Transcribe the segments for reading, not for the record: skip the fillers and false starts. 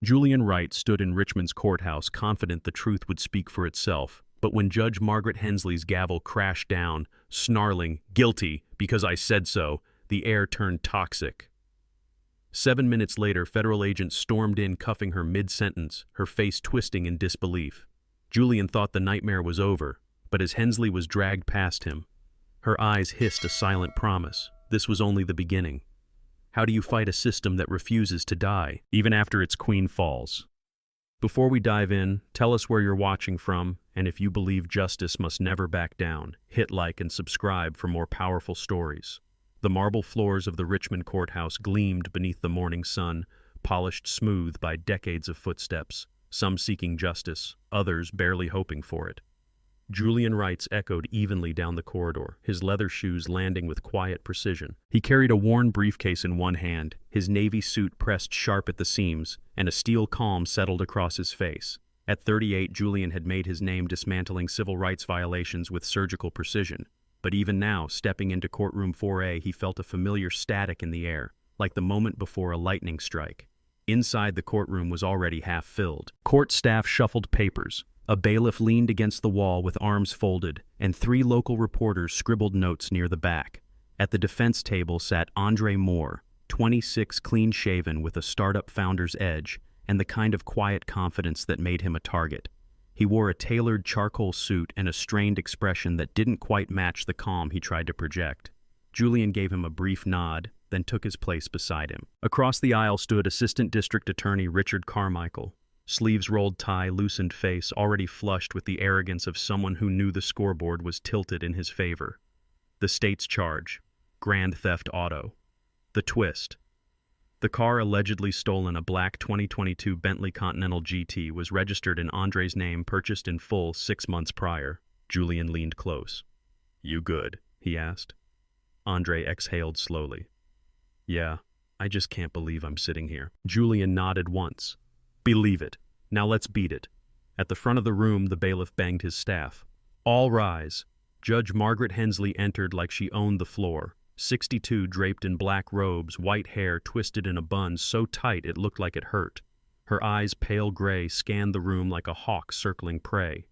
Julian Wright stood in Richmond's courthouse confident the truth would speak for itself, but when Judge Margaret Hensley's gavel crashed down, snarling, "Guilty, because I said so," the air turned toxic. 7 minutes later, federal agents stormed in, cuffing her mid-sentence, her face twisting in disbelief. Julian thought the nightmare was over, but as Hensley was dragged past him, her eyes hissed a silent promise. This was only the beginning. How do you fight a system that refuses to die, even after its queen falls? Before we dive in, tell us where you're watching from, and if you believe justice must never back down, hit like and subscribe for more powerful stories. The marble floors of the Richmond courthouse gleamed beneath the morning sun, polished smooth by decades of footsteps, some seeking justice, others barely hoping for it. Julian Wright's echoed evenly down the corridor, his leather shoes landing with quiet precision. He carried a worn briefcase in one hand, his navy suit pressed sharp at the seams, and a steel calm settled across his face. At 38, Julian had made his name dismantling civil rights violations with surgical precision. But even now, stepping into courtroom 4A, he felt a familiar static in the air, like the moment before a lightning strike. Inside, the courtroom was already half filled. Court staff shuffled papers. A bailiff leaned against the wall with arms folded, and 3 local reporters scribbled notes near the back. At the defense table sat Andre Moore, 26, clean-shaven with a startup founder's edge and the kind of quiet confidence that made him a target. He wore a tailored charcoal suit and a strained expression that didn't quite match the calm he tried to project. Julian gave him a brief nod, then took his place beside him. Across the aisle stood Assistant District Attorney Richard Carmichael. Sleeves rolled tie, loosened face, already flushed with the arrogance of someone who knew the scoreboard was tilted in his favor. The state's charge: grand theft auto. The twist: the car allegedly stolen, a black 2022 Bentley Continental GT, was registered in Andre's name, purchased in full 6 months prior. Julian leaned close. "You good?" he asked. Andre exhaled slowly. "Yeah, I just can't believe I'm sitting here." Julian nodded once. "Believe it. Now let's beat it." At the front of the room, the bailiff banged his staff. "All rise." Judge Margaret Hensley entered like she owned the floor. 62, draped in black robes, white hair twisted in a bun so tight it looked like it hurt. Her eyes, pale gray, scanned the room like a hawk circling prey.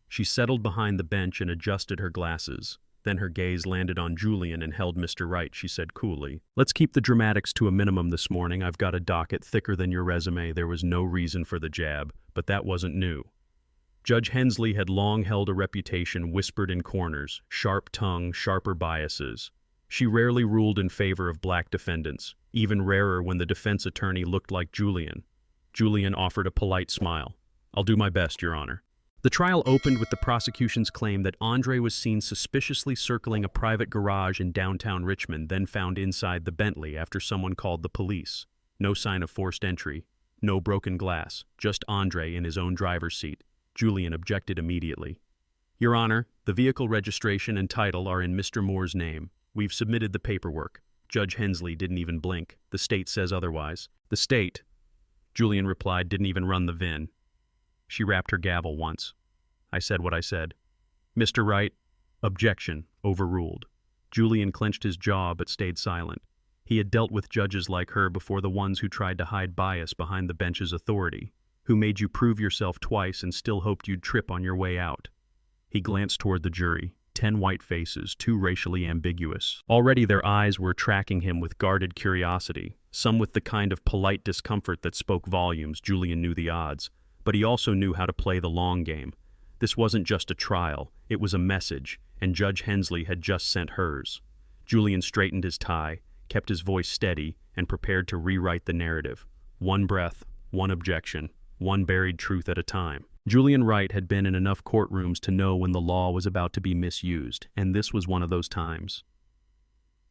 She settled behind the bench and adjusted her glasses. Then her gaze landed on Julian and held Mr. Wright. She said coolly, "Let's keep the dramatics to a minimum this morning. I've got a docket thicker than your resume. There was no reason for the jab, but that wasn't new." Judge Hensley had long held a reputation whispered in corners, sharp tongue, sharper biases. She rarely ruled in favor of black defendants, even rarer when the defense attorney looked like Julian. Julian offered a polite smile. "I'll do my best, Your Honor." The trial opened with the prosecution's claim that Andre was seen suspiciously circling a private garage in downtown Richmond, then found inside the Bentley after someone called the police. No sign of forced entry, no broken glass, just Andre in his own driver's seat. Julian objected immediately. "Your Honor, the vehicle registration and title are in Mr. Moore's name. We've submitted the paperwork." Judge Hensley didn't even blink. "The state says otherwise." "The state," Julian replied, "didn't even run the VIN." She rapped her gavel once. "I said what I said." "Mr. Wright." "Objection. Overruled." Julian clenched his jaw but stayed silent. He had dealt with judges like her before, the ones who tried to hide bias behind the bench's authority, who made you prove yourself twice and still hoped you'd trip on your way out. He glanced toward the jury. 10 white faces, 2 racially ambiguous. Already their eyes were tracking him with guarded curiosity, some with the kind of polite discomfort that spoke volumes. Julian knew the odds, but he also knew how to play the long game. This wasn't just a trial, it was a message, and Judge Hensley had just sent hers. Julian straightened his tie, kept his voice steady, and prepared to rewrite the narrative. One breath, one objection, one buried truth at a time. Julian Wright had been in enough courtrooms to know when the law was about to be misused, and this was one of those times.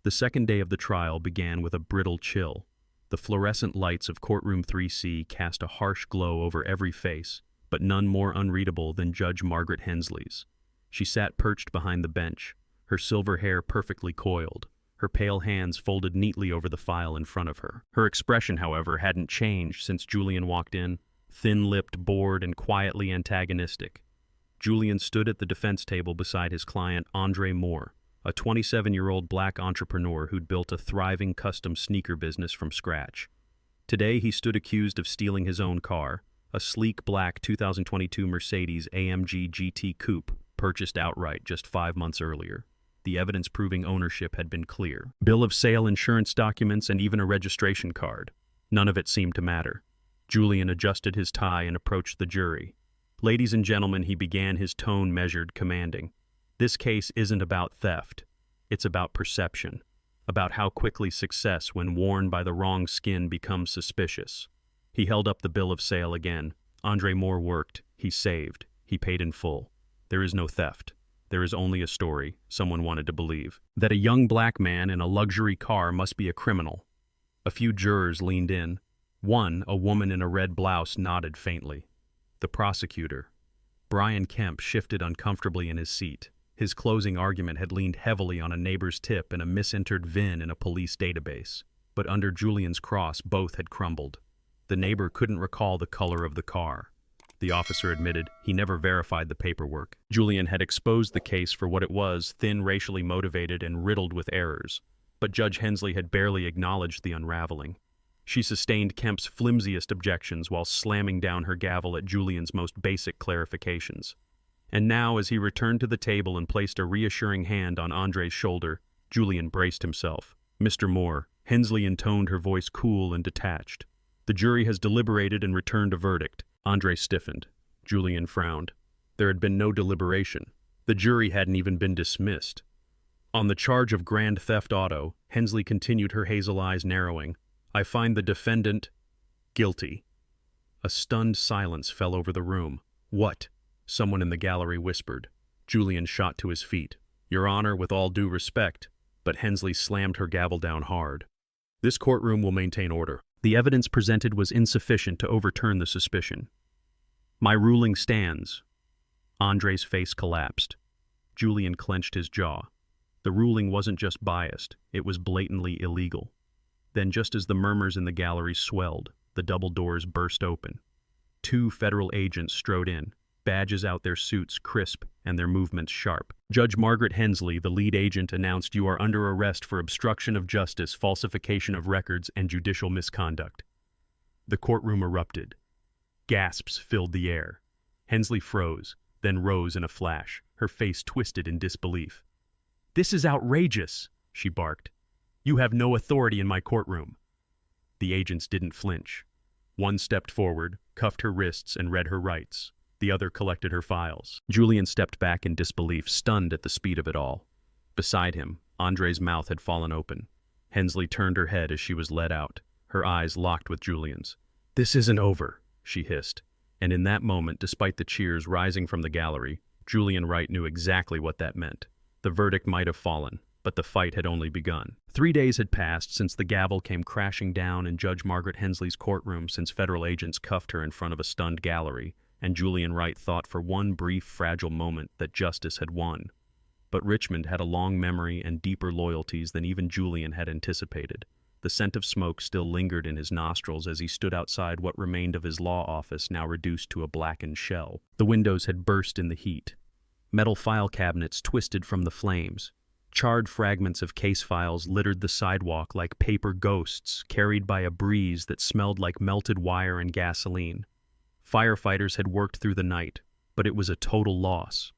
The second day of the trial began with a brittle chill. The fluorescent lights of courtroom 3C cast a harsh glow over every face, but none more unreadable than Judge Margaret Hensley's. She sat perched behind the bench, her silver hair perfectly coiled, her pale hands folded neatly over the file in front of her. Her expression, however, hadn't changed since Julian walked in. Thin-lipped, bored, and quietly antagonistic. Julian stood at the defense table beside his client, Andre Moore, a 27-year-old black entrepreneur who'd built a thriving custom sneaker business from scratch. Today, he stood accused of stealing his own car, a sleek black 2022 Mercedes AMG GT Coupe, purchased outright just 5 months earlier. The evidence proving ownership had been clear. Bill of sale, insurance documents, and even a registration card. None of it seemed to matter. Julian adjusted his tie and approached the jury. Ladies and gentlemen, he began, his tone measured, commanding. This case isn't about theft. It's about perception. About how quickly success, when worn by the wrong skin, becomes suspicious. He held up the bill of sale again. Andre Moore worked. He saved. He paid in full. There is no theft. There is only a story someone wanted to believe. That a young black man in a luxury car must be a criminal. A few jurors leaned in. One, a woman in a red blouse, nodded faintly. The prosecutor, Brian Kemp, shifted uncomfortably in his seat. His closing argument had leaned heavily on a neighbor's tip and a misentered VIN in a police database. But under Julian's cross, both had crumbled. The neighbor couldn't recall the color of the car. The officer admitted he never verified the paperwork. Julian had exposed the case for what it was, thin, racially motivated, and riddled with errors. But Judge Hensley had barely acknowledged the unraveling. She sustained Kemp's flimsiest objections while slamming down her gavel at Julian's most basic clarifications. And now, as he returned to the table and placed a reassuring hand on Andre's shoulder, Julian braced himself. Mr. Moore, Hensley intoned, her voice cool and detached. The jury has deliberated and returned a verdict. Andre stiffened. Julian frowned. There had been no deliberation. The jury hadn't even been dismissed. On the charge of grand theft auto, Hensley continued, her hazel eyes narrowing. I find the defendant guilty. A stunned silence fell over the room. What? Someone in the gallery whispered. Julian shot to his feet. Your Honor, with all due respect. But Hensley slammed her gavel down hard. This courtroom will maintain order. The evidence presented was insufficient to overturn the suspicion. My ruling stands. Andre's face collapsed. Julian clenched his jaw. The ruling wasn't just biased, it was blatantly illegal. Then, just as the murmurs in the gallery swelled, the double doors burst open. 2 federal agents strode in, badges out, their suits crisp and their movements sharp. Judge Margaret Hensley, the lead agent, announced, you are under arrest for obstruction of justice, falsification of records, and judicial misconduct. The courtroom erupted. Gasps filled the air. Hensley froze, then rose in a flash, her face twisted in disbelief. This is outrageous, she barked. You have no authority in my courtroom. The agents didn't flinch. One stepped forward, cuffed her wrists, and read her rights. The other collected her files. Julian stepped back in disbelief, stunned at the speed of it all. Beside him, Andre's mouth had fallen open. Hensley turned her head as she was led out, her eyes locked with Julian's. This isn't over, she hissed. And in that moment, despite the cheers rising from the gallery, Julian Wright knew exactly what that meant. The verdict might have fallen, but the fight had only begun. 3 days had passed since the gavel came crashing down in Judge Margaret Hensley's courtroom, since federal agents cuffed her in front of a stunned gallery, and Julian Wright thought for one brief, fragile moment that justice had won. But Richmond had a long memory and deeper loyalties than even Julian had anticipated. The scent of smoke still lingered in his nostrils as he stood outside what remained of his law office, now reduced to a blackened shell. The windows had burst in the heat. Metal file cabinets twisted from the flames. Charred fragments of case files littered the sidewalk like paper ghosts carried by a breeze that smelled like melted wire and gasoline. Firefighters had worked through the night, but it was a total loss.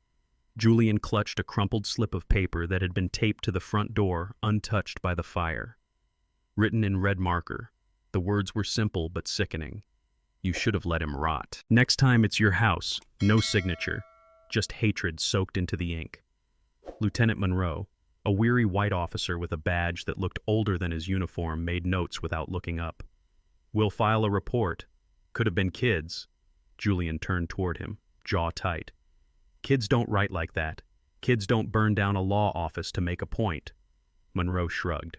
Julian clutched a crumpled slip of paper that had been taped to the front door, untouched by the fire. Written in red marker, the words were simple but sickening. You should have let him rot. Next time it's your house, no signature, just hatred soaked into the ink. Lieutenant Monroe, a weary white officer with a badge that looked older than his uniform, made notes without looking up. We'll file a report. Could have been kids. Julian turned toward him, jaw tight. Kids don't write like that. Kids don't burn down a law office to make a point. Monroe shrugged.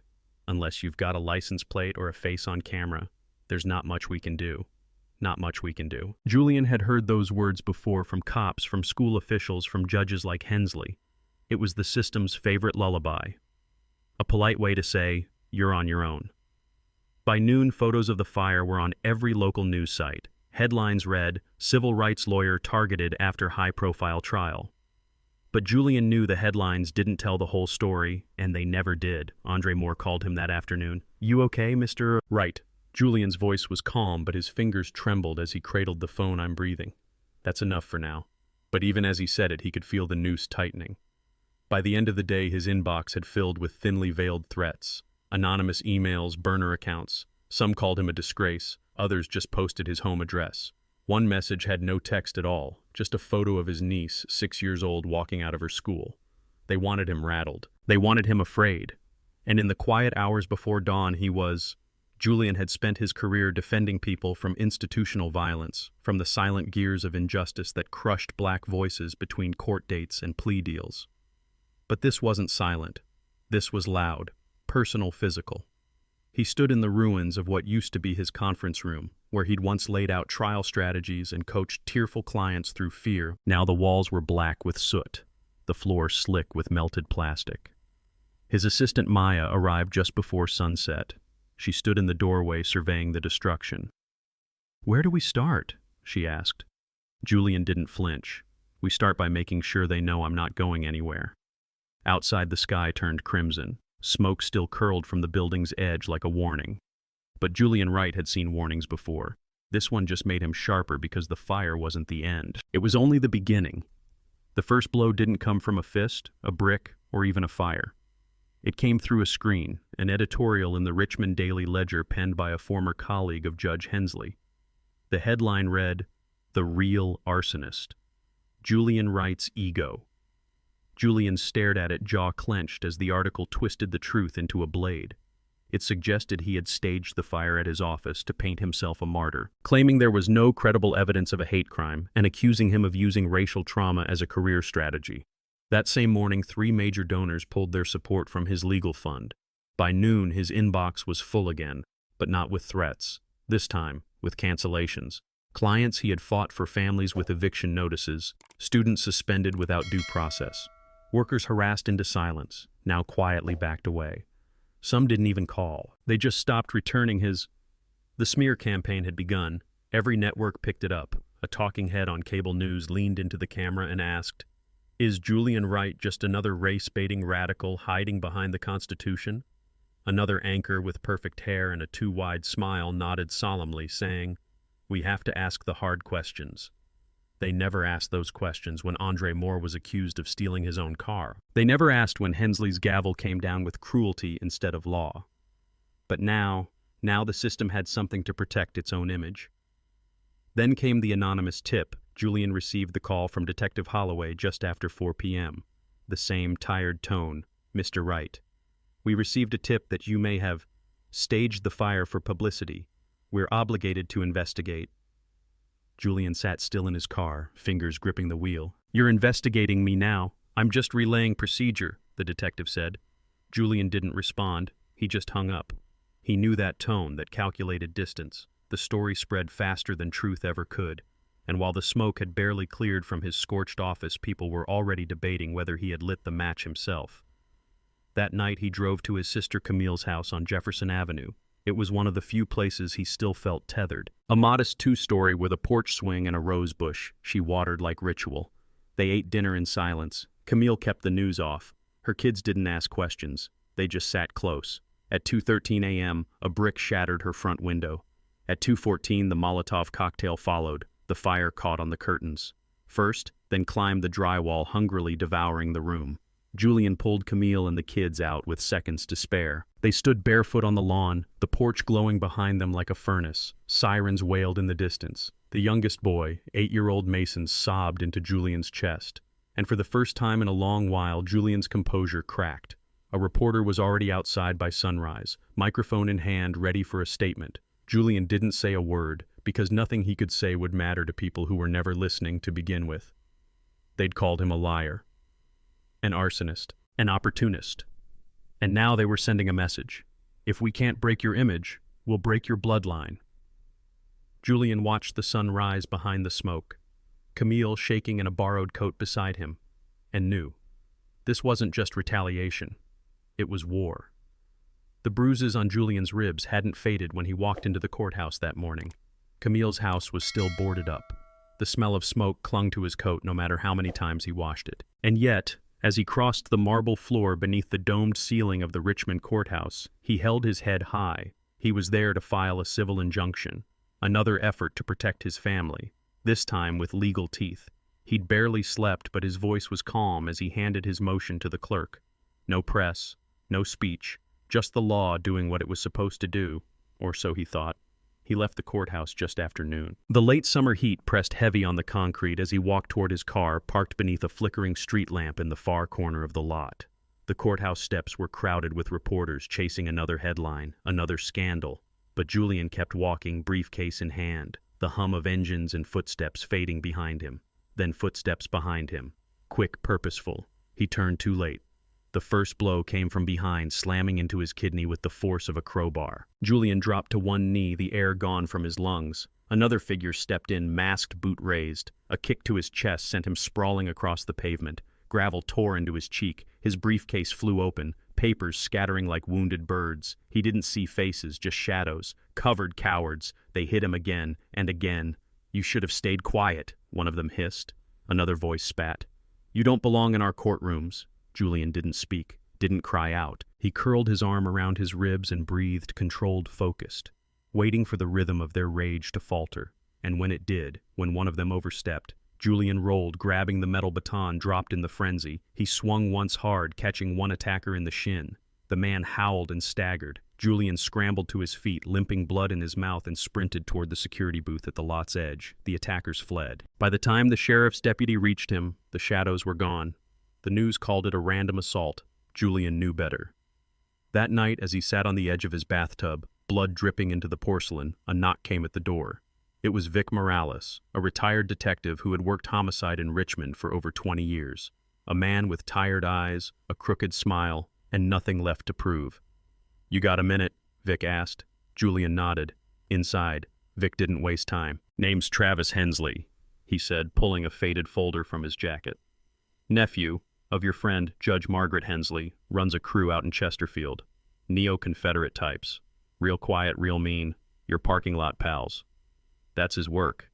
Unless you've got a license plate or a face on camera, there's not much we can do. Not much we can do. Julian had heard those words before from cops, from school officials, from judges like Hensley. It was the system's favorite lullaby. A polite way to say, you're on your own. By noon, photos of the fire were on every local news site. Headlines read, Civil Rights Lawyer Targeted After High-Profile Trial. But Julian knew the headlines didn't tell the whole story, and they never did. Andre Moore called him that afternoon. You okay, Mr. Wright? Julian's voice was calm, but his fingers trembled as he cradled the phone. "I'm breathing. That's enough for now." But even as he said it, he could feel the noose tightening. By the end of the day, his inbox had filled with thinly veiled threats, anonymous emails, burner accounts. Some called him a disgrace, others just posted his home address. One message had no text at all, just a photo of his niece, 6 years old, walking out of her school. They wanted him rattled. They wanted him afraid. And in the quiet hours before dawn, Julian had spent his career defending people from institutional violence, from the silent gears of injustice that crushed black voices between court dates and plea deals. But this wasn't silent. This was loud, personal, physical. He stood in the ruins of what used to be his conference room, where he'd once laid out trial strategies and coached tearful clients through fear. Now the walls were black with soot, the floor slick with melted plastic. His assistant Maya arrived just before sunset. She stood in the doorway surveying the destruction. "Where do we start?" she asked. Julian didn't flinch. "We start by making sure they know I'm not going anywhere." Outside, the sky turned crimson. Smoke still curled from the building's edge like a warning. But Julian Wright had seen warnings before. This one just made him sharper because the fire wasn't the end. It was only the beginning. The first blow didn't come from a fist, a brick, or even a fire. It came through a screen, an editorial in the Richmond Daily Ledger penned by a former colleague of Judge Hensley. The headline read, "The Real Arsonist. Julian Wright's Ego." Julian stared at it, jaw clenched, as the article twisted the truth into a blade. It suggested he had staged the fire at his office to paint himself a martyr, claiming there was no credible evidence of a hate crime and accusing him of using racial trauma as a career strategy. That same morning, 3 major donors pulled their support from his legal fund. By noon, his inbox was full again, but not with threats. This time, with cancellations. Clients he had fought for, families with eviction notices, students suspended without due process. Workers harassed into silence, now quietly backed away. Some didn't even call. They just stopped returning his... The smear campaign had begun. Every network picked it up. A talking head on cable news leaned into the camera and asked, "Is Julian Wright just another race-baiting radical hiding behind the Constitution?" Another anchor with perfect hair and a too-wide smile nodded solemnly, saying, "We have to ask the hard questions." They never asked those questions when Andre Moore was accused of stealing his own car. They never asked when Hensley's gavel came down with cruelty instead of law. But now the system had something to protect its own image. Then came the anonymous tip. Julian received the call from Detective Holloway just after 4 p.m. The same tired tone. "Mr. Wright, we received a tip that you may have staged the fire for publicity. We're obligated to investigate." Julian sat still in his car, fingers gripping the wheel. "You're investigating me now. I'm just relaying procedure," the detective said. Julian didn't respond. He just hung up. He knew that tone, that calculated distance. The story spread faster than truth ever could. And while the smoke had barely cleared from his scorched office, people were already debating whether he had lit the match himself. That night, he drove to his sister Camille's house on Jefferson Avenue. It was one of the few places he still felt tethered. A modest 2-story with a porch swing and a rose bush. She watered like ritual. They ate dinner in silence. Camille kept the news off. Her kids didn't ask questions. They just sat close. At 2:13 a.m., a brick shattered her front window. At 2:14, the Molotov cocktail followed. The fire caught on the curtains. First, then climbed the drywall, hungrily devouring the room. Julian pulled Camille and the kids out with seconds to spare. They stood barefoot on the lawn, the porch glowing behind them like a furnace. Sirens wailed in the distance. The youngest boy, 8-year-old Mason, sobbed into Julian's chest. And for the first time in a long while, Julian's composure cracked. A reporter was already outside by sunrise, microphone in hand, ready for a statement. Julian didn't say a word, because nothing he could say would matter to people who were never listening to begin with. They'd called him a liar, an arsonist, an opportunist. And now they were sending a message. If we can't break your image, we'll break your bloodline. Julian watched the sun rise behind the smoke, Camille shaking in a borrowed coat beside him, and knew. This wasn't just retaliation. It was war. The bruises on Julian's ribs hadn't faded when he walked into the courthouse that morning. Camille's house was still boarded up. The smell of smoke clung to his coat no matter how many times he washed it. And yet, as he crossed the marble floor beneath the domed ceiling of the Richmond courthouse, he held his head high. He was there to file a civil injunction, another effort to protect his family, this time with legal teeth. He'd barely slept, but his voice was calm as he handed his motion to the clerk. No press, no speech, just the law doing what it was supposed to do, or so he thought. He left the courthouse just after noon. The late summer heat pressed heavy on the concrete as he walked toward his car parked beneath a flickering street lamp in the far corner of the lot. The courthouse steps were crowded with reporters chasing another headline, another scandal. But Julian kept walking, briefcase in hand, the hum of engines and footsteps fading behind him. Then footsteps behind him. Quick, purposeful. He turned too late. The first blow came from behind, slamming into his kidney with the force of a crowbar. Julian dropped to one knee, the air gone from his lungs. Another figure stepped in, masked, boot raised. A kick to his chest sent him sprawling across the pavement. Gravel tore into his cheek. His briefcase flew open, papers scattering like wounded birds. He didn't see faces, just shadows. Covered cowards. They hit him again and again. "You should have stayed quiet," one of them hissed. Another voice spat. "You don't belong in our courtrooms." Julian didn't speak, didn't cry out. He curled his arm around his ribs and breathed, controlled, focused, waiting for the rhythm of their rage to falter. And when it did, when one of them overstepped, Julian rolled, grabbing the metal baton dropped in the frenzy. He swung once hard, catching one attacker in the shin. The man howled and staggered. Julian scrambled to his feet, limping, blood in his mouth, and sprinted toward the security booth at the lot's edge. The attackers fled. By the time the sheriff's deputy reached him, the shadows were gone. The news called it a random assault. Julian knew better. That night, as he sat on the edge of his bathtub, blood dripping into the porcelain, a knock came at the door. It was Vic Morales, a retired detective who had worked homicide in Richmond for over 20 years. A man with tired eyes, a crooked smile, and nothing left to prove. "You got a minute?" Vic asked. Julian nodded. Inside, Vic didn't waste time. "Name's Travis Hensley," he said, pulling a faded folder from his jacket. "Nephew of your friend, Judge Margaret Hensley, runs a crew out in Chesterfield. Neo-Confederate types. Real quiet, real mean. Your parking lot pals. That's his work."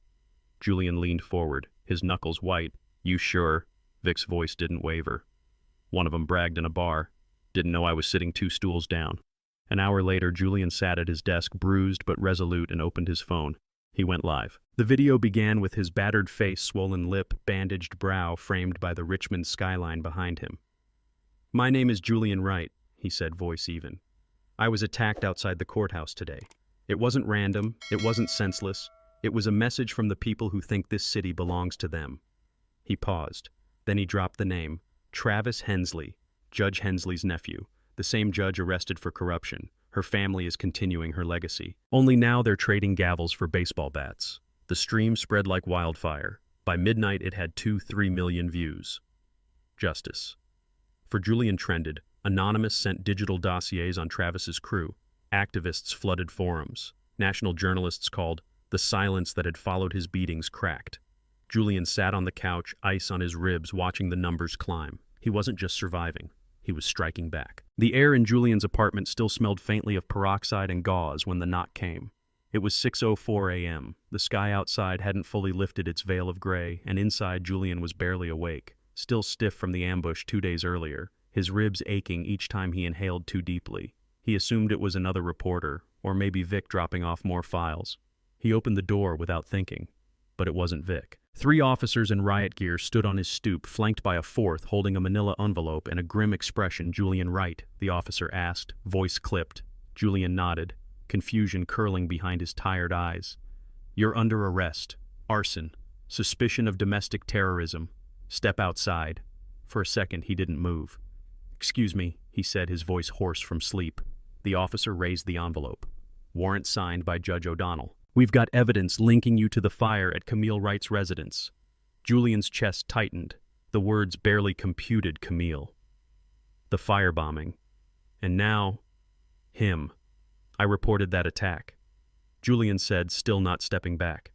Julian leaned forward, his knuckles white. "You sure?" Vic's voice didn't waver. "One of them bragged in a bar. Didn't know I was sitting 2 stools down." An hour later, Julian sat at his desk, bruised but resolute, and opened his phone. He went live. The video began with his battered face, swollen lip, bandaged brow framed by the Richmond skyline behind him. "My name is Julian Wright," he said, voice even. "I was attacked outside the courthouse today. It wasn't random, it wasn't senseless. It was a message from the people who think this city belongs to them." He paused. Then he dropped the name. Travis Hensley, Judge Hensley's nephew, the same judge arrested for corruption. Her family is continuing her legacy. Only now they're trading gavels for baseball bats. The stream spread like wildfire. By midnight, it had 2-3 million views. Justice. For Julian trended. Anonymous sent digital dossiers on Travis's crew. Activists flooded forums. National journalists called. The silence that had followed his beatings cracked. Julian sat on the couch, ice on his ribs, watching the numbers climb. He wasn't just surviving. He was striking back. The air in Julian's apartment still smelled faintly of peroxide and gauze when the knock came. It was 6:04 a.m. The sky outside hadn't fully lifted its veil of gray, and inside Julian was barely awake, still stiff from the ambush 2 days earlier, his ribs aching each time he inhaled too deeply. He assumed it was another reporter, or maybe Vic dropping off more files. He opened the door without thinking, but it wasn't Vic. 3 officers in riot gear stood on his stoop, flanked by a 4th holding a manila envelope and a grim expression. "Julian Wright?" the officer asked, voice clipped. Julian nodded, confusion curling behind his tired eyes. "You're under arrest. Arson. Suspicion of domestic terrorism. Step outside." For a second, he didn't move. "Excuse me," he said, his voice hoarse from sleep. The officer raised the envelope. "Warrant signed by Judge O'Donnell. We've got evidence linking you to the fire at Camille Wright's residence." Julian's chest tightened. The words barely computed Camille. The firebombing. And now, him. "I reported that attack," Julian said, still not stepping back.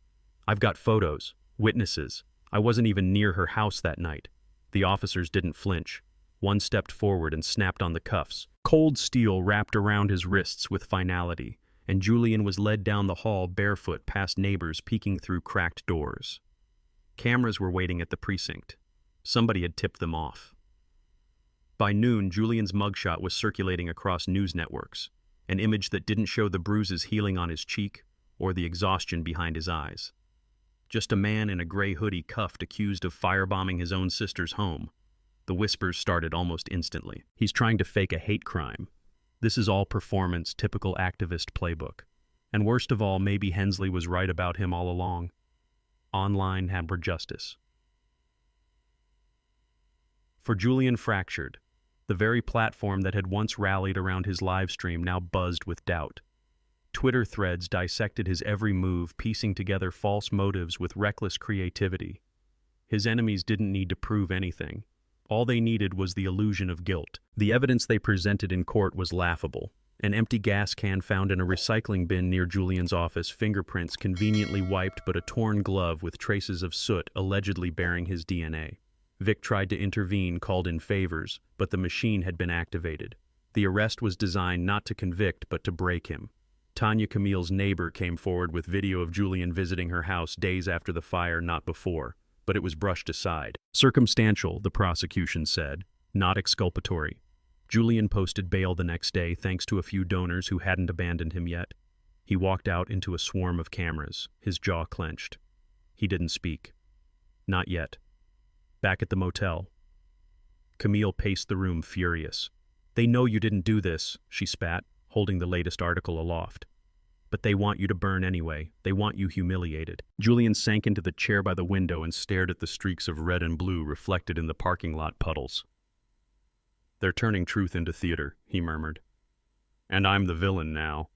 "I've got photos, witnesses. I wasn't even near her house that night." The officers didn't flinch. One stepped forward and snapped on the cuffs. Cold steel wrapped around his wrists with finality, and Julian was led down the hall barefoot past neighbors peeking through cracked doors. Cameras were waiting at the precinct. Somebody had tipped them off. By noon, Julian's mugshot was circulating across news networks. an image that didn't show the bruises healing on his cheek or the exhaustion behind his eyes. Just a man in a gray hoodie cuffed, accused of firebombing his own sister's home. The whispers started almost instantly. He's trying to fake a hate crime. This is all performance, typical activist playbook. And worst of all, maybe Hensley was right about him all along. Online Hamburg justice. For Julian fractured. The very platform that had once rallied around his live stream now buzzed with doubt. Twitter threads dissected his every move, piecing together false motives with reckless creativity. His enemies didn't need to prove anything. All they needed was the illusion of guilt. The evidence they presented in court was laughable. An empty gas can found in a recycling bin near Julian's office, fingerprints conveniently wiped, but a torn glove with traces of soot allegedly bearing his DNA. Vic tried to intervene, called in favors, but the machine had been activated. The arrest was designed not to convict, but to break him. Tanya Camille's neighbor came forward with video of Julian visiting her house days after the fire, not before, but it was brushed aside. Circumstantial, the prosecution said, not exculpatory. Julian posted bail the next day thanks to a few donors who hadn't abandoned him yet. He walked out into a swarm of cameras, his jaw clenched. He didn't speak. Not yet. Back at the motel, Camille paced the room, furious. "They know you didn't do this," she spat, holding the latest article aloft. "But they want you to burn anyway. They want you humiliated." Julian sank into the chair by the window and stared at the streaks of red and blue reflected in the parking lot puddles. "They're turning truth into theater," he murmured. "And I'm the villain now."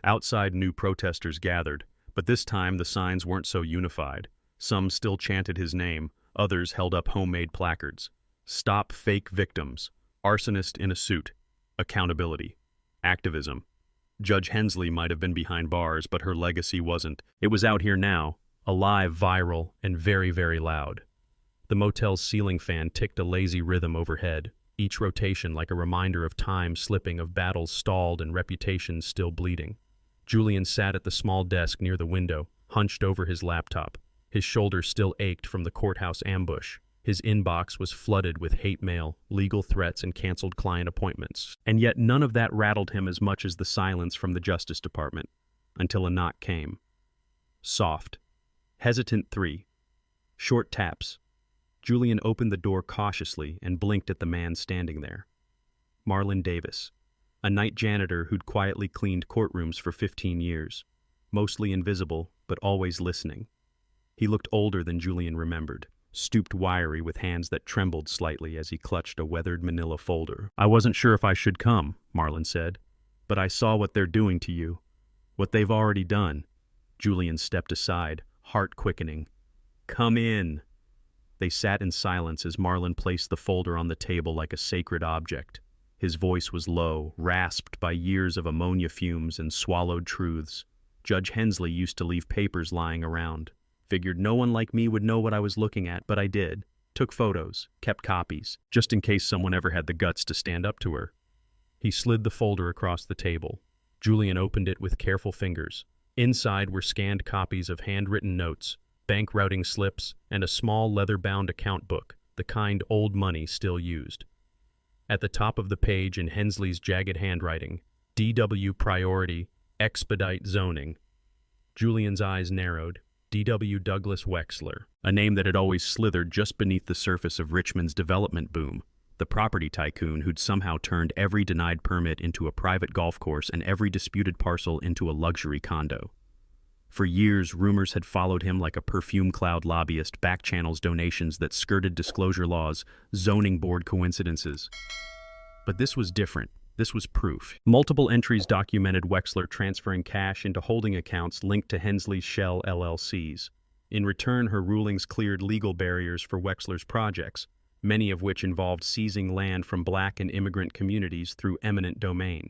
Outside, new protesters gathered, but this time the signs weren't so unified. Some still chanted his name, others held up homemade placards. "Stop fake victims. Arsonist in a suit. Accountability. Activism." Judge Hensley might have been behind bars, but her legacy wasn't. It was out here now, alive, viral, and very, very loud. The motel's ceiling fan ticked a lazy rhythm overhead, each rotation like a reminder of time slipping, of battles stalled and reputations still bleeding. Julian sat at the small desk near the window, hunched over his laptop. His shoulders still ached from the courthouse ambush. His inbox was flooded with hate mail, legal threats, and canceled client appointments. And yet none of that rattled him as much as the silence from the Justice Department, until a knock came. Soft. Hesitant 3. Short taps. Julian opened the door cautiously and blinked at the man standing there. Marlon Davis, a night janitor who'd quietly cleaned courtrooms for 15 years, mostly invisible, but always listening. He looked older than Julian remembered, stooped, wiry, with hands that trembled slightly as he clutched a weathered manila folder. "I wasn't sure if I should come," Marlon said, "but I saw what they're doing to you. What they've already done." Julian stepped aside, heart quickening. "Come in." They sat in silence as Marlon placed the folder on the table like a sacred object. His voice was low, rasped by years of ammonia fumes and swallowed truths. "Judge Hensley used to leave papers lying around. Figured no one like me would know what I was looking at, but I did. Took photos, kept copies, just in case someone ever had the guts to stand up to her." He slid the folder across the table. Julian opened it with careful fingers. Inside were scanned copies of handwritten notes, bank routing slips, and a small leather-bound account book, the kind old money still used. At the top of the page, in Hensley's jagged handwriting, "DW priority, expedite zoning." Julian's eyes narrowed. D.W. Douglas Wexler, a name that had always slithered just beneath the surface of Richmond's development boom, the property tycoon who'd somehow turned every denied permit into a private golf course and every disputed parcel into a luxury condo. For years, rumors had followed him like a perfume cloud lobbyist, back channels donations that skirted disclosure laws, zoning board coincidences. But this was different. This was proof. Multiple entries documented Wexler transferring cash into holding accounts linked to Hensley's shell LLCs. In return, her rulings cleared legal barriers for Wexler's projects, many of which involved seizing land from Black and immigrant communities through eminent domain.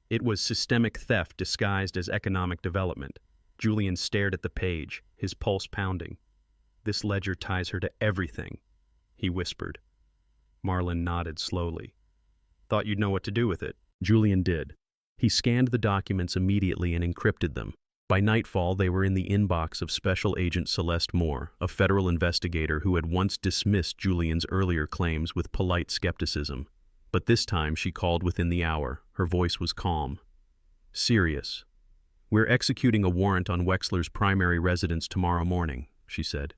It was systemic theft disguised as economic development. Julian stared at the page, his pulse pounding. "This ledger ties her to everything," he whispered. Marlon nodded slowly. "Thought you'd know what to do with it." Julian did. He scanned the documents immediately and encrypted them. By nightfall, they were in the inbox of Special Agent Celeste Moore, a federal investigator who had once dismissed Julian's earlier claims with polite skepticism. But this time she called within the hour. Her voice was calm. Serious. We're executing a warrant on Wexler's primary residence tomorrow morning, she said.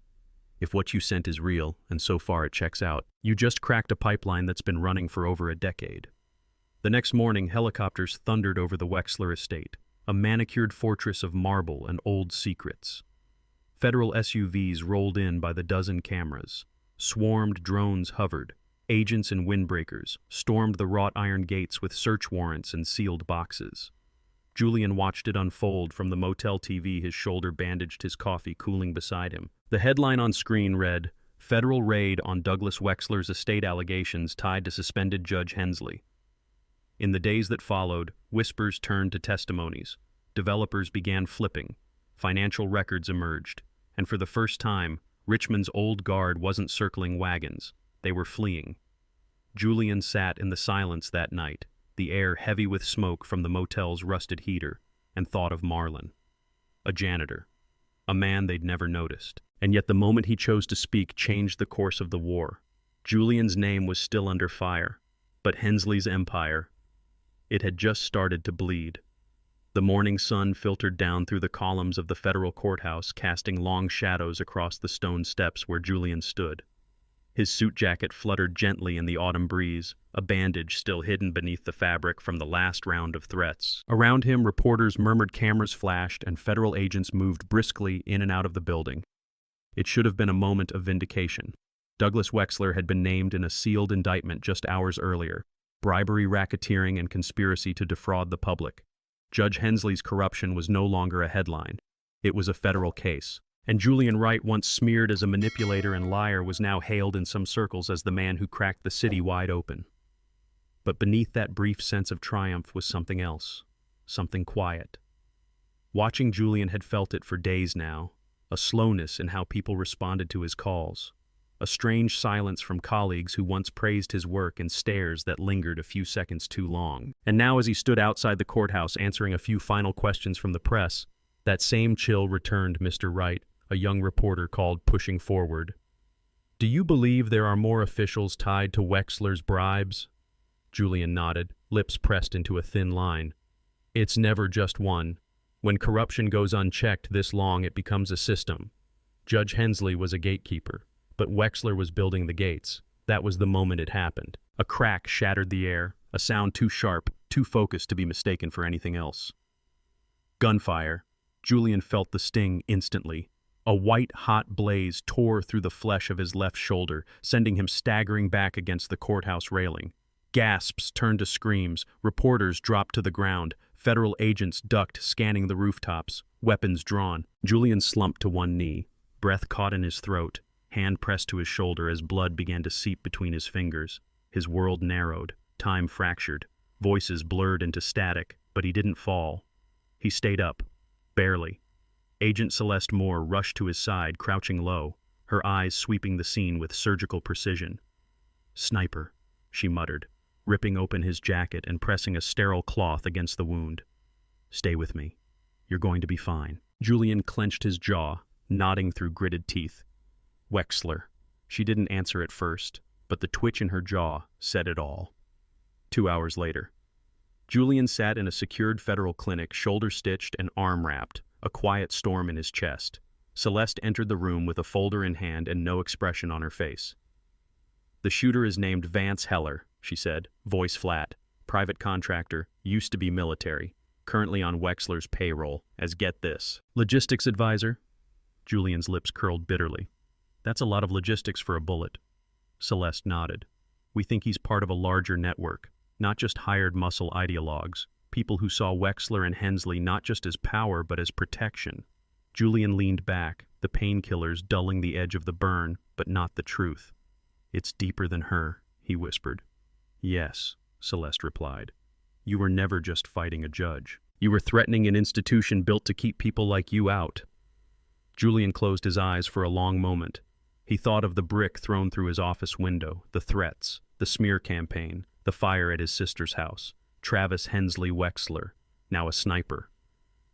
If what you sent is real, and so far it checks out, you just cracked a pipeline that's been running for over a decade. The next morning, helicopters thundered over the Wexler estate, a manicured fortress of marble and old secrets. Federal SUVs rolled in by the dozen cameras. Swarmed drones hovered. Agents in windbreakers stormed the wrought iron gates with search warrants and sealed boxes. Julian watched it unfold from the motel TV, his shoulder bandaged, his coffee cooling beside him. The headline on screen read, "Federal Raid on Douglas Wexler's Estate Allegations Tied to Suspended Judge Hensley." In the days that followed, whispers turned to testimonies. Developers began flipping. Financial records emerged. And for the first time, Richmond's old guard wasn't circling wagons. They were fleeing. Julian sat in the silence that night, the air heavy with smoke from the motel's rusted heater, and thought of Marlon. A janitor. A man they'd never noticed. And yet the moment he chose to speak changed the course of the war. Julian's name was still under fire, but Hensley's empire, it had just started to bleed. The morning sun filtered down through the columns of the federal courthouse, casting long shadows across the stone steps where Julian stood. His suit jacket fluttered gently in the autumn breeze, a bandage still hidden beneath the fabric from the last round of threats. Around him, reporters murmured, cameras flashed, and federal agents moved briskly in and out of the building. It should have been a moment of vindication. Douglas Wexler had been named in a sealed indictment just hours earlier: bribery, racketeering, and conspiracy to defraud the public. Judge Hensley's corruption was no longer a headline. It was a federal case. And Julian Wright, once smeared as a manipulator and liar, was now hailed in some circles as the man who cracked the city wide open. But beneath that brief sense of triumph was something else, something quiet. Watching Julian had felt it for days now, a slowness in how people responded to his calls, a strange silence from colleagues who once praised his work, and stares that lingered a few seconds too long. And now, as he stood outside the courthouse answering a few final questions from the press, that same chill returned. "Mr. Wright," a young reporter called, pushing forward. "Do you believe there are more officials tied to Wexler's bribes?" Julian nodded, lips pressed into a thin line. "It's never just one. When corruption goes unchecked this long, it becomes a system. Judge Hensley was a gatekeeper, but Wexler was building the gates. That was the moment it happened. A crack shattered the air, a sound too sharp, too focused to be mistaken for anything else. Gunfire. Julian felt the sting instantly. A white-hot blaze tore through the flesh of his left shoulder, sending him staggering back against the courthouse railing. Gasps turned to screams, reporters dropped to the ground, federal agents ducked, scanning the rooftops, weapons drawn. Julian slumped to one knee, breath caught in his throat, hand pressed to his shoulder as blood began to seep between his fingers. His world narrowed, time fractured, voices blurred into static, but he didn't fall. He stayed up, barely. Agent Celeste Moore rushed to his side, crouching low, her eyes sweeping the scene with surgical precision. "Sniper," she muttered, ripping open his jacket and pressing a sterile cloth against the wound. "Stay with me. You're going to be fine." Julian clenched his jaw, nodding through gritted teeth. Wexler. She didn't answer at first, but the twitch in her jaw said it all. 2 hours later. Julian sat in a secured federal clinic, shoulder-stitched and arm-wrapped, a quiet storm in his chest. Celeste entered the room with a folder in hand and no expression on her face. "The shooter is named Vance Heller," she said, voice flat. "Private contractor, used to be military, currently on Wexler's payroll as, get this, logistics advisor." Julian's lips curled bitterly. "That's a lot of logistics for a bullet." Celeste nodded. "We think he's part of a larger network, not just hired muscle ideologues, people who saw Wexler and Hensley not just as power but as protection." Julian leaned back, the painkillers dulling the edge of the burn, but not the truth. "It's deeper than her," he whispered. "Yes," Celeste replied. "You were never just fighting a judge. You were threatening an institution built to keep people like you out." Julian closed his eyes for a long moment. He thought of the brick thrown through his office window, the threats, the smear campaign, the fire at his sister's house. Travis Hensley Wexler, now a sniper.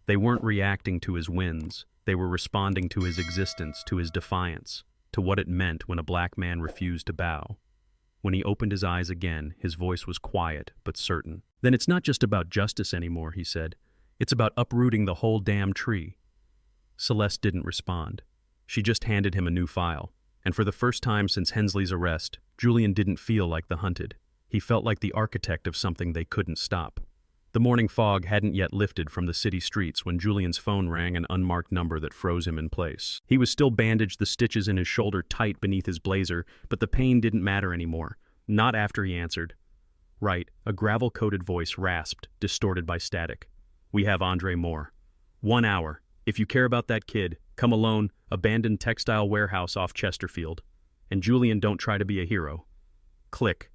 They weren't reacting to his wins. They were responding to his existence, to his defiance, to what it meant when a black man refused to bow. When he opened his eyes again, his voice was quiet but certain. "Then it's not just about justice anymore," he said. It's about uprooting the whole damn tree. Celeste didn't respond. She just handed him a new file. And for the first time since Hensley's arrest, Julian didn't feel like the hunted. He felt like the architect of something they couldn't stop. The morning fog hadn't yet lifted from the city streets when Julian's phone rang an unmarked number that froze him in place. He was still bandaged, the stitches in his shoulder tight beneath his blazer, but the pain didn't matter anymore. Not after he answered. Right, a gravel-coated voice rasped, distorted by static. We have Andre Moore. 1 hour. If you care about that kid, come alone, abandoned textile warehouse off Chesterfield. And Julian, don't try to be a hero. Click.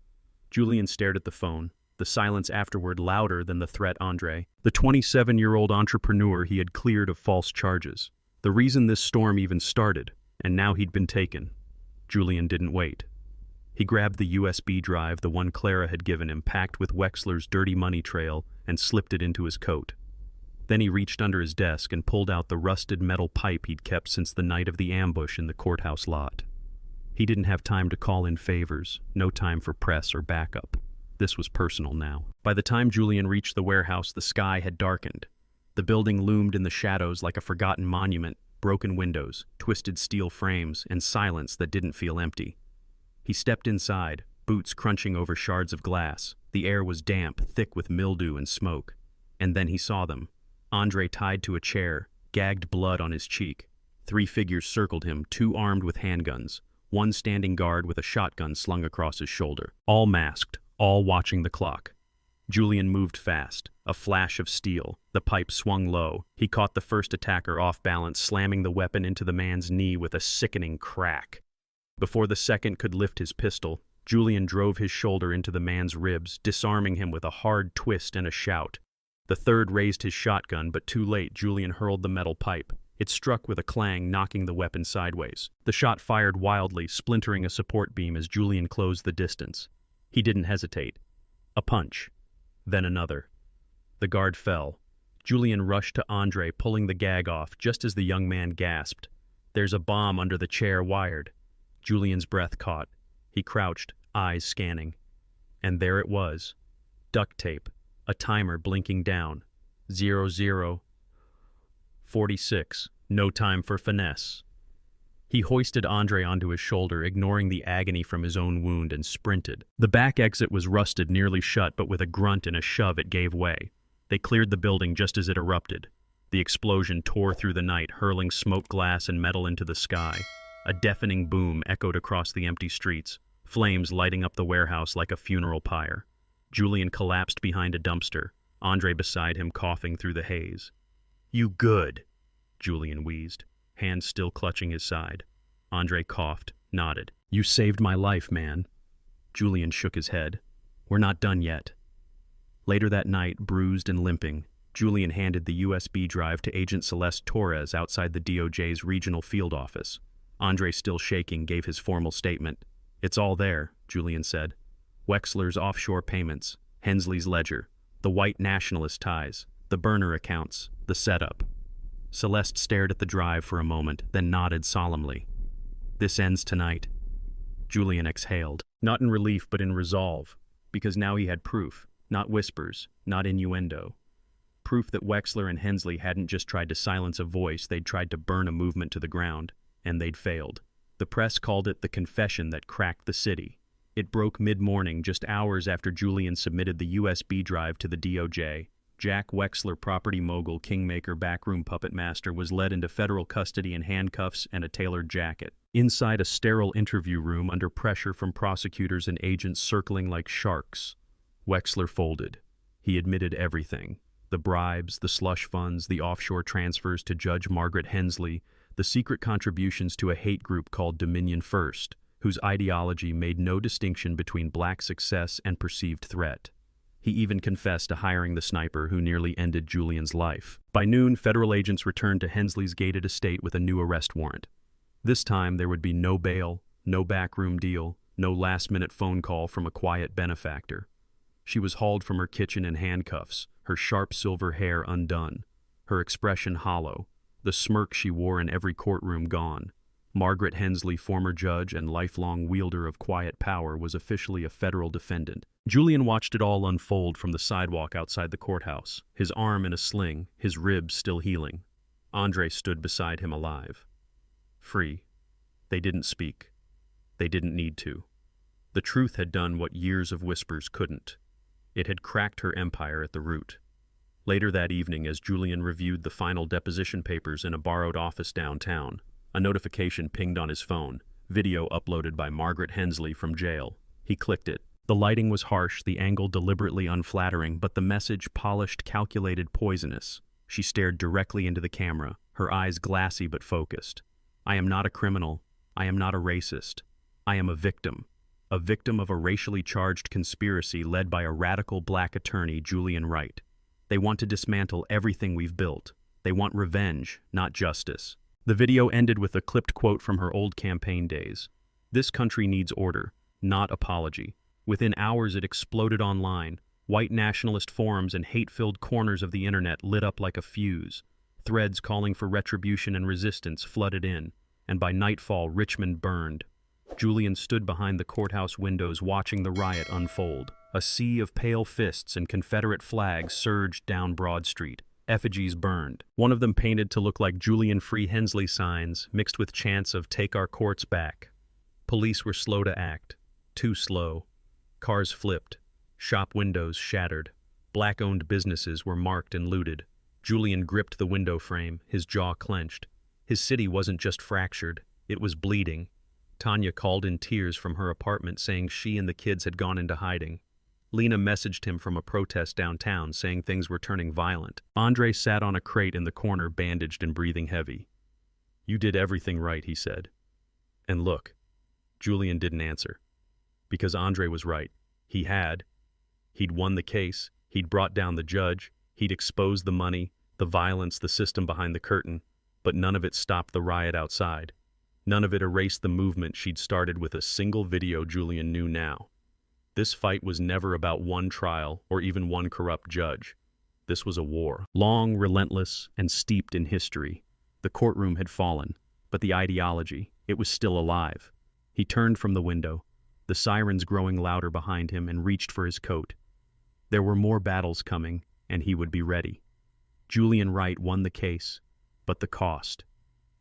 Julian stared at the phone, the silence afterward louder than the threat Andre. The 27-year-old entrepreneur he had cleared of false charges. The reason this storm even started, and now he'd been taken. Julian didn't wait. He grabbed the USB drive, the one Clara had given him, packed with Wexler's dirty money trail, and slipped it into his coat. Then he reached under his desk and pulled out the rusted metal pipe he'd kept since the night of the ambush in the courthouse lot. He didn't have time to call in favors, no time for press or backup. This was personal now. By the time Julian reached the warehouse, the sky had darkened. The building loomed in the shadows like a forgotten monument, broken windows, twisted steel frames, and silence that didn't feel empty. He stepped inside, boots crunching over shards of glass. The air was damp, thick with mildew and smoke. And then he saw them. Andre tied to a chair, gagged blood on his cheek. 3 figures circled him, 2 armed with handguns, 1 standing guard with a shotgun slung across his shoulder. All masked, all watching the clock. Julian moved fast, a flash of steel. The pipe swung low. He caught the first attacker off balance, slamming the weapon into the man's knee with a sickening crack. Before the second could lift his pistol, Julian drove his shoulder into the man's ribs, disarming him with a hard twist and a shout. The third raised his shotgun, but too late, Julian hurled the metal pipe. It struck with a clang, knocking the weapon sideways. The shot fired wildly, splintering a support beam as Julian closed the distance. He didn't hesitate. A punch. Then another. The guard fell. Julian rushed to Andre, pulling the gag off just as the young man gasped. There's a bomb under the chair wired. Julian's breath caught. He crouched, eyes scanning. And there it was. Duct tape. A timer blinking down. 00:46. No time for finesse. He hoisted Andre onto his shoulder, ignoring the agony from his own wound, and sprinted. The back exit was rusted, nearly shut, but with a grunt and a shove it gave way. They cleared the building just as it erupted. The explosion tore through the night, hurling smoke, glass, and metal into the sky. A deafening boom echoed across the empty streets, flames lighting up the warehouse like a funeral pyre. Julian collapsed behind a dumpster, Andre beside him coughing through the haze. You good, Julian wheezed, hands still clutching his side. Andre coughed, nodded. You saved my life, man. Julian shook his head. We're not done yet. Later that night, bruised and limping, Julian handed the USB drive to Agent Celeste Torres outside the DOJ's regional field office. Andre, still shaking, gave his formal statement. It's all there, Julian said. Wexler's offshore payments, Hensley's ledger, the white nationalist ties, the burner accounts, the setup. Celeste stared at the drive for a moment, then nodded solemnly. This ends tonight. Julian exhaled, not in relief but in resolve, because now he had proof, not whispers, not innuendo. Proof that Wexler and Hensley hadn't just tried to silence a voice, they'd tried to burn a movement to the ground, and they'd failed. The press called it the confession that cracked the city. It broke mid-morning, just hours after Julian submitted the USB drive to the DOJ. Jack Wexler, property mogul, kingmaker, backroom puppet master, was led into federal custody in handcuffs and a tailored jacket. Inside a sterile interview room, under pressure from prosecutors and agents circling like sharks, Wexler folded. He admitted everything. The bribes, the slush funds, the offshore transfers to Judge Margaret Hensley, the secret contributions to a hate group called Dominion First, whose ideology made no distinction between black success and perceived threat. He even confessed to hiring the sniper who nearly ended Julian's life. By noon, federal agents returned to Hensley's gated estate with a new arrest warrant. This time, there would be no bail, no backroom deal, no last-minute phone call from a quiet benefactor. She was hauled from her kitchen in handcuffs, her sharp silver hair undone, her expression hollow, the smirk she wore in every courtroom gone. Margaret Hensley, former judge and lifelong wielder of quiet power, was officially a federal defendant, Julian watched it all unfold from the sidewalk outside the courthouse, his arm in a sling, his ribs still healing. Andre stood beside him alive. Free. They didn't speak. They didn't need to. The truth had done what years of whispers couldn't. It had cracked her empire at the root. Later that evening, as Julian reviewed the final deposition papers in a borrowed office downtown, a notification pinged on his phone, video uploaded by Margaret Hensley from jail. He clicked it. The lighting was harsh, the angle deliberately unflattering, but the message polished, calculated, poisonous. She stared directly into the camera, her eyes glassy but focused. I am not a criminal. I am not a racist. I am a victim of a racially charged conspiracy led by a radical black attorney, Julian Wright. They want to dismantle everything we've built. They want revenge, not justice. The video ended with a clipped quote from her old campaign days. This country needs order, not apology. Within hours it exploded online. White nationalist forums and hate-filled corners of the internet lit up like a fuse. Threads calling for retribution and resistance flooded in, and by nightfall Richmond burned. Julian stood behind the courthouse windows watching the riot unfold. A sea of pale fists and Confederate flags surged down Broad Street. Effigies burned. One of them painted to look like Julian Free Hensley signs, mixed with chants of "Take our courts back." Police were slow to act. Too slow. Cars flipped. Shop windows shattered. Black-owned businesses were marked and looted. Julian gripped the window frame, his jaw clenched. His city wasn't just fractured, it was bleeding. Tanya called in tears from her apartment saying she and the kids had gone into hiding. Lena messaged him from a protest downtown saying things were turning violent. Andre sat on a crate in the corner, bandaged and breathing heavy. "You did everything right," he said. And look, Julian didn't answer. Because Andre was right. He'd won the case, he'd brought down the judge, he'd exposed the money, the violence, the system behind the curtain, but none of it stopped the riot outside. None of it erased the movement she'd started with a single video Julian knew now. This fight was never about one trial or even one corrupt judge. This was a war. Long, relentless, and steeped in history. The courtroom had fallen, but the ideology, it was still alive. He turned from the window, the sirens growing louder behind him, and reached for his coat. There were more battles coming, and he would be ready. Julian Wright won the case, but the cost.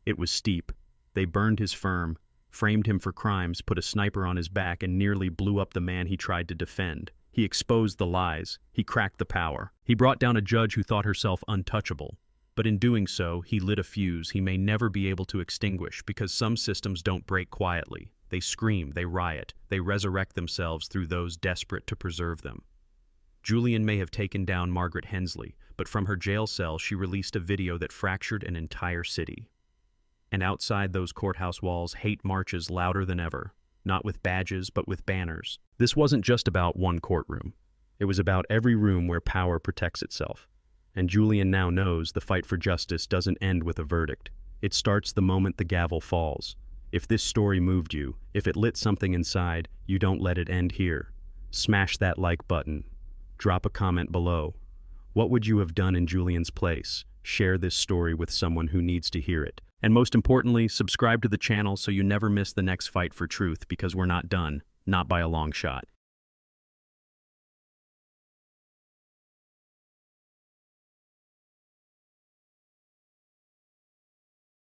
It was steep. They burned his firm, framed him for crimes, put a sniper on his back, and nearly blew up the man he tried to defend. He exposed the lies. He cracked the power. He brought down a judge who thought herself untouchable. But in doing so, he lit a fuse he may never be able to extinguish, because some systems don't break quietly. They scream, they riot, they resurrect themselves through those desperate to preserve them. Julian may have taken down Margaret Hensley, but from her jail cell she released a video that fractured an entire city. And outside those courthouse walls, hate marches louder than ever, not with badges, but with banners. This wasn't just about one courtroom. It was about every room where power protects itself. And Julian now knows the fight for justice doesn't end with a verdict. It starts the moment the gavel falls. If this story moved you, if it lit something inside, you don't let it end here. Smash that like button. Drop a comment below. What would you have done in Julian's place? Share this story with someone who needs to hear it. And most importantly, subscribe to the channel so you never miss the next fight for truth, because we're not done, not by a long shot.